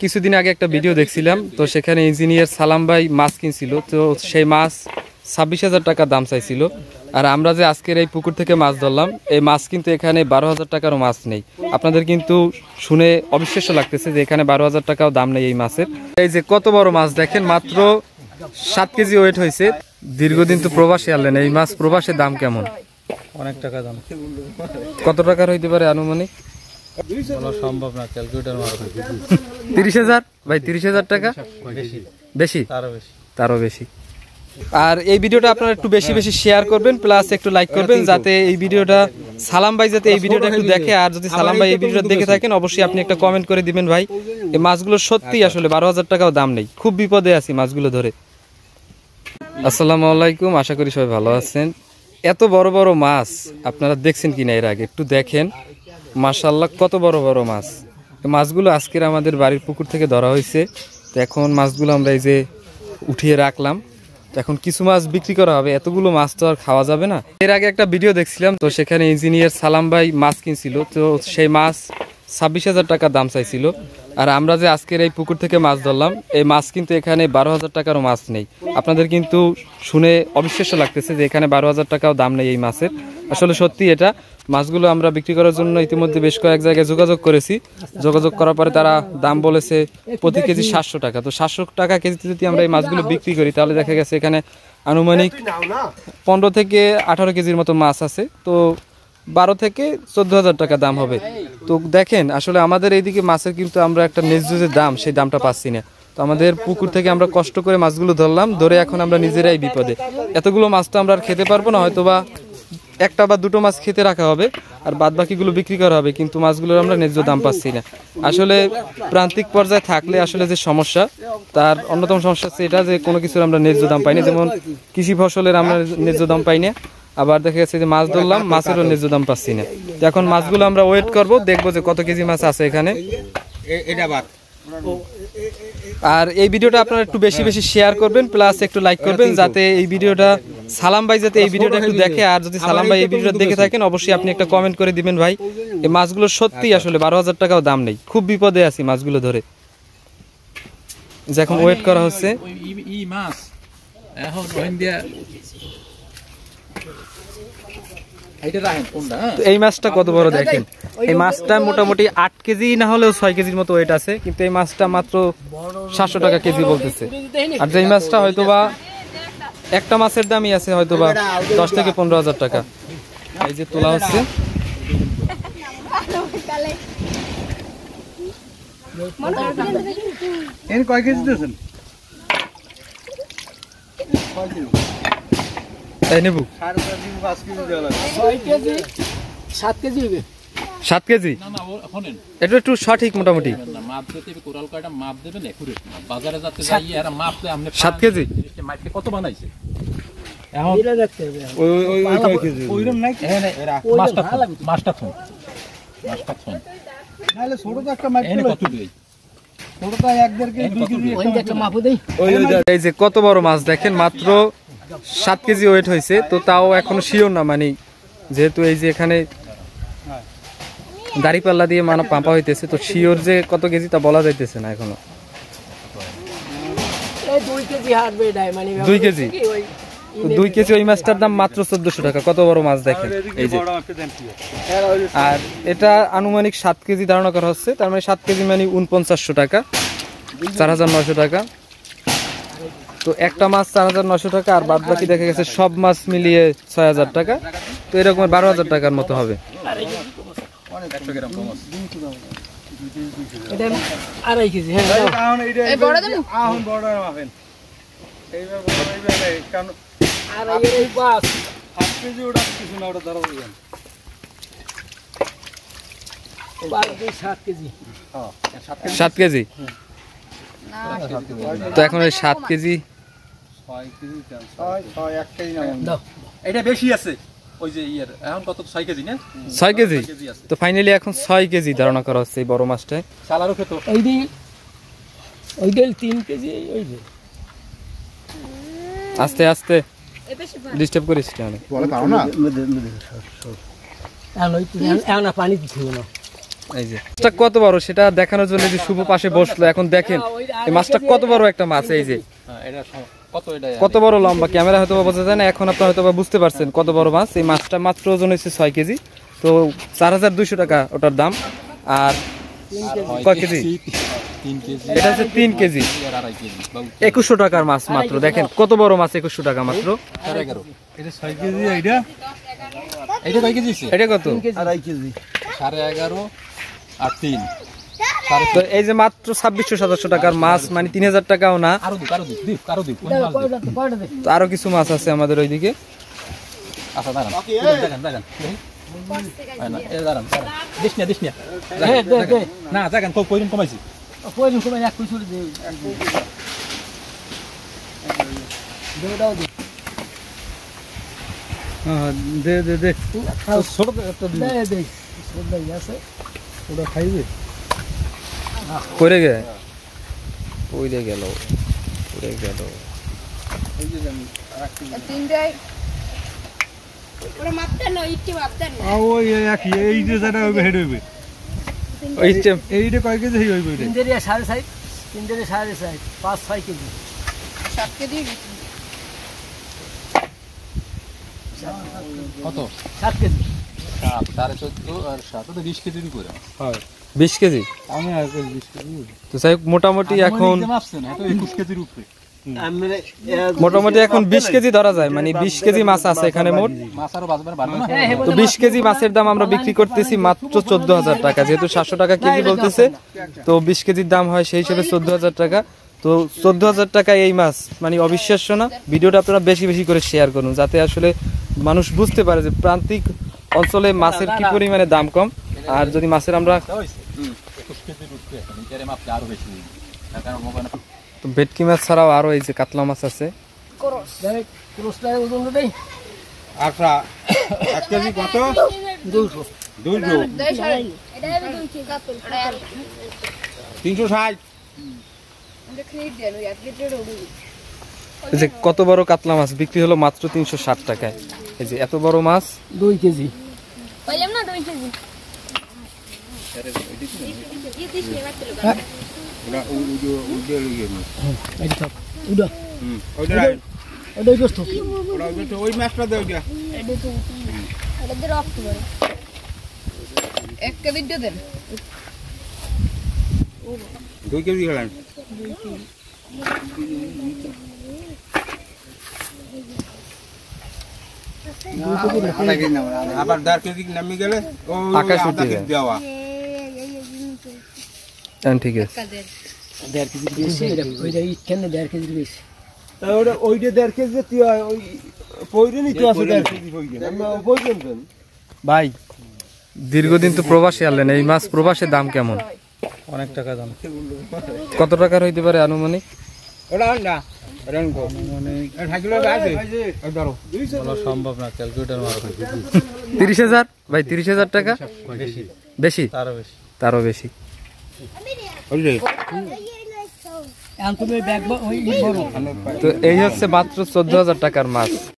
কিছুদিন আগে একটা ভিডিও দেখছিলাম, তো সেখানে ইঞ্জিনিয়ার সালাম ভাই মাছ কিনছিল, তো সেই মাছ 26,000 টাকা দাম চাইছিল। আর আমরা যে আজকের এই পুকুর থেকে মাছ ধরলাম, এই মাছ কিন্তু এখানে 12,000 টাকারও মাছ নেই। আপনাদের কিন্তু শুনে অবিশ্বাস্য লাগতেছে যে এখানে 12,000 টাকাও দাম নেই এই মাছের। এই যে কত বড় মাছ দেখেন, মাত্র 7 কেজি ওয়েট হয়েছে। দীর্ঘদিন তো প্রবাসে আনলেন, এই মাছ প্রবাসের দাম কেমন? অনেক টাকা দাম। কত টাকার হইতে পারে আনুমানিক? সম্ভব না, ক্যালকুলেটর মারা। 30,000 ভাই, 30,000 টাকা বেশি, তারও বেশি। আর এই ভিডিওটা আপনারা একটু বেশি বেশি শেয়ার করবেন, প্লাস একটু লাইক করবেন, যাতে এই ভিডিওটা সালাম ভাই যাতে এই ভিডিওটা একটু দেখে। আর যদি সালাম ভাই এই ভিডিওটা দেখে থাকেন, অবশ্যই আপনি একটা কমেন্ট করে দিবেন ভাই। এই মাছগুলো সত্যি আসলে 12,000 টাকাও দাম নেই, খুব বিপদে আছি মাছগুলো ধরে। আসসালামু আলাইকুম, আশা করি সবাই ভালো আছেন। এত বড় বড় মাছ আপনারা দেখছেন কিনা এর আগে? একটু দেখেন, মাশাআল্লাহ কত বড় বড় মাছ। এই মাছগুলো আজকের আমাদের বাড়ির পুকুর থেকে ধরা হয়েছে। তো এখন মাছগুলো আমরা এই যে উঠিয়ে রাখলাম, এখন কিছু মাছ বিক্রি করা হবে, এতগুলো মাছ তো আর খাওয়া যাবে না। এর আগে একটা ভিডিও দেখছিলাম, তো সেখানে ইঞ্জিনিয়ার সালাম ভাই মাছ কিনছিল, তো সেই মাছ 26,000 টাকা দাম চাইছিল। আর আমরা যে আজকের এই পুকুর থেকে মাছ ধরলাম, এই মাছ কিন্তু এখানে 12,000 টাকারও মাছ নেই। আপনাদের কিন্তু শুনে অবিশ্বাস্য লাগতেছে যে এখানে 12,000 টাকাও দাম নেই এই মাছের। আসলে সত্যি এটা। মাছগুলো আমরা বিক্রি করার জন্য ইতিমধ্যে বেশ কয়েক জায়গায় যোগাযোগ করেছি। যোগাযোগ করার পরে তারা দাম বলেছে প্রতি কেজি 700 টাকা। তো 700 টাকা কেজিতে যদি আমরা এই মাছগুলো বিক্রি করি, তাহলে দেখা গেছে এখানে আনুমানিক 15 থেকে 18 কেজির মতো মাছ আছে। তো 12 থেকে 14,000 টাকা দাম হবে। তো দেখেন, আসলে আমাদের এইদিকে মাছের কিন্তু আমরা একটা ন্যায্য যে দাম, সেই দামটা পাচ্ছি না। তো আমাদের পুকুর থেকে আমরা কষ্ট করে মাছগুলো ধরলাম, ধরে এখন আমরা নিজেরাই বিপদে। এতগুলো মাছ তো আমরা আর খেতে পারবো না, হয়তো বা একটা বা দুটো মাছ খেতে রাখা হবে, আর বাদ বাকিগুলো বিক্রি করা হবে, কিন্তু মাছগুলোর আমরা ন্যায্য দাম পাচ্ছি না। আসলে প্রান্তিক পর্যায়ে থাকলে আসলে যে সমস্যা, তার অন্যতম সমস্যা হচ্ছে এটা যে কোনো কিছুর আমরা ন্যায্য দাম পাই না। যেমন কৃষি ফসলের আমরা ন্যায্য দাম পাই না, আবার দেখা যাচ্ছে যে মাছ ধরলাম, মাছেরও ন্যায্য দাম পাচ্ছি না। এখন মাছগুলো আমরা ওয়েট করব, দেখবো যে কত কেজি মাছ আছে এখানে। আর এই ভিডিওটা আপনারা একটু বেশি বেশি শেয়ার করবেন, প্লাস একটু লাইক করবেন, যাতে এই ভিডিওটা সালাম ভাই যাতে এই ভিডিওটা একটু দেখে। আর যদি সালাম ভাই এই ভিডিওটা দেখে থাকেন, অবশ্যই আপনি একটা কমেন্ট করে দিবেন ভাই। এই মাছগুলো সত্যি আসলে 12,000 টাকাও দাম নেই, খুব বিপদে আছি মাছগুলো ধরে। যে এখন ওয়েট করা হচ্ছে। এই মাছটা কত বড় দেখেন, এই মাছটা মোটামুটি 8 কেজি না হলেও 6 কেজির মতো ওয়েট আছে, কিন্তু এই মাছটা মাত্র 700 টাকা কেজি বলতেছে। আর যে মাছটা হয়তোবা একটা মাছের দামই আছে হয়তোবা 10 থেকে 15,000 টাকা। এই যে তোলা হচ্ছে। কয় কেজি দিয়েছেন? এই নেবু 7 কেজি হবে। 7 কেজি এটা একটু সঠিক মোটামুটি 7 কেজি। কত বানাইছে? এই যে কত বড় মাছ দেখেন, মাত্র 7 কেজি ওয়েট হয়েছে। তো তাও এখনো শিওর না, মানে যেহেতু এই যে এখানে দাড়িপাল্লা দিয়ে মানা পাম্পা হইতেছে, তো শিওর যে কত কেজি তা বলা যাইতেছে না এখনো। 2 কেজি, তো 2 কেজি ওই মাছটার দাম মাত্র 1400 টাকা। কত বড় মাছ দেখেন এই যে। আর এটা আনুমানিক 7 কেজি ধারণা করা হচ্ছে, তার মানে 7 কেজি মানে 4900 টাকা, 4,900 টাকা। তো একটা মাছ 4,900 টাকা, আর বাদ বাকি দেখা গেছে সব মাছ মিলিয়ে 6,000 টাকা। তো এরকম 12,000 টাকার মতো হবে। সাত কেজি, তো এখন ওই 7 কেজি এটা বেশি আছে। ওই যে ইয়ার এখন কত 6 কেজি না? 6 কেজি। তো ফাইনালি এখন 6 কেজি ধারণা করা হচ্ছে এই বড় মাছটায়। সালারও খেতো ওই দিল 3 কেজি। ওই যে আস্তে আস্তে ডিস্টার্ব করিস না, পানি দিছিল না। এই যে মাছটা কত বড় সেটা দেখানোর জন্য যে শুভ পাশে বসলো। এখন দেখেন এই মাছটা কত বড় একটা মাছ। এই যে এটা কত, এটা কত বড় লম্বা, ক্যামেরা হয়তো বোঝা যায় না, এখন আপনারা হয়তো বুঝতে পারছেন কত বড় মাছ। এই মাছটা মাত্র ওজন হচ্ছে 6 কেজি, তো 4200 টাকা ওটার দাম। আর কয় কেজি? 3 কেজি, এটা হচ্ছে 3 কেজি, 2.5 কেজি, 2100 টাকার মাছ মাত্র। দেখেন কত বড় মাছ, 2100 টাকা মাত্র। 11.5 এটা 6 কেজি। এটা কয় কেজি? এটা কত? 2.5 কেজি। 11.5 আর 3 তো এই যে মাত্র 2600-2700 টাকার মাছ, মানে 3000 টাকাও না। আরো দিক কোন মাছ দিক? কয়টা দে? তো আরো কিছু মাছ আছে আমাদের ওইদিকে। আচ্ছা দাঁড়ান হয় না, এই দাঁড়ান দিস না দে। না দেখেন কইরুম কমাইছি। কইরুম কমাই এক কুচুরি দে। দাও দে। হ্যাঁ, দে ছোট একটা দিন দে। সবাই আছে। ওটা খাইবে। পড়ে গে পড়ে গেল। তিনটাই ওরা মাপতেন না, ইটটি মাপতেন না। ওই একই এই যে যেটা হইবে হেড হইবে। এইটা কয় কেজি হইবে? তিন দেড় 6.5, 3 দেড় 6.5, 5-6 কেজি। 7 কেজি দিছি। কত? 7 কেজি। 14.5 আর 7 তো 20 কেজি করে। হয় 20 কেজি। আমি আর 20 কেজি। তো যাই হোক, মোটামুটি এখন মাপছেন এটা 21 কেজির উপরে। মোটামুটি এখন 20 কেজি ধরা যায়, মানে 20 কেজি মাছ আছে এখানে মোট। মাছ আরো বাজবে ভালো না। তো 20 কেজি মাছের দাম আমরা বিক্রি করতেছি মাত্র 14000 টাকা, যেহেতু 700 টাকা কেজি বলতেছে, তো 20 কেজির দাম হয় সেই হিসেবে 14000 টাকা। তো 14000 টাকায় এই মাছ, মানে অবিশ্বাস্য না। ভিডিওটা আপনারা বেশি বেশি করে শেয়ার করুন, যাতে আসলে মানুষ বুঝতে পারে যে প্রান্তিক অঞ্চলে মাছের কি পরিমাণে দাম কম। আর যদি মাছের আমরা 21 কেজির উপরে এখন এর মাপতে আরো বেশি হইবে। কারণ মোবাইল তো ভেটকি মাছ ছাড়াও আরো এই যে কাতলা মাছ আছে। করস দেখ ক্রসটা ওজন দেই। আচ্ছা 1 কেজি কত? 200। 200 দেই সাড়ে এটা হবে 2 কেজি কাতল এটা 360। আমরা ক্রেডিট দেন ওই 1 কেজি রোডি। এই যে কত বড় কাতলা মাছ বিক্রি হলো মাত্র 360 টাকায়। এই যে এত বড় মাছ 2 কেজি। পাইলাম না 2 কেজি। এই দিছি মাত্র লোক। ওটা উড়ে লইয়ে না। এই তো উড়া। ওটা ওটাই দোস্ত। ওটা ওই মাছটা দাও দিয়া। এটা তো এটা দিয়ে রফ করে 1 কেজি দেন। 2 কেজি গেলেন। আবার 1.5 কেজি নামি গেলে ও আকাশ উঠে যায়। দেওয়া। ঠিক আছে। কাদের 1.5 কেজি বেশি। ওইটা ইটখানে 1.5 কেজি বেশি। ওটা ওইটা 1.5 কেজি তুই ওই পয়রে নিতে আছে 1.5 কেজি পয়রে আমরা পয়রেন কেন ভাই দীর্ঘদিন তো প্রবাসে আনলেন, এই মাছ প্রবাসে দাম কেমন? অনেক টাকা দাম। কত টাকার হইতে পারে আনুমানিক? ওটা না রঙ্গো মানে 60 কিলো আছে। ওই ধরো বলা সম্ভব না, ক্যালকুলেটর মারো। 30000 ভাই, 30000 টাকা বেশি, বেশি, তারও বেশি। বেশি। ওই রে এখন তুমি ব্যাগ ওই বড়। তো এই হচ্ছে মাত্র 14000 টাকার মাছ।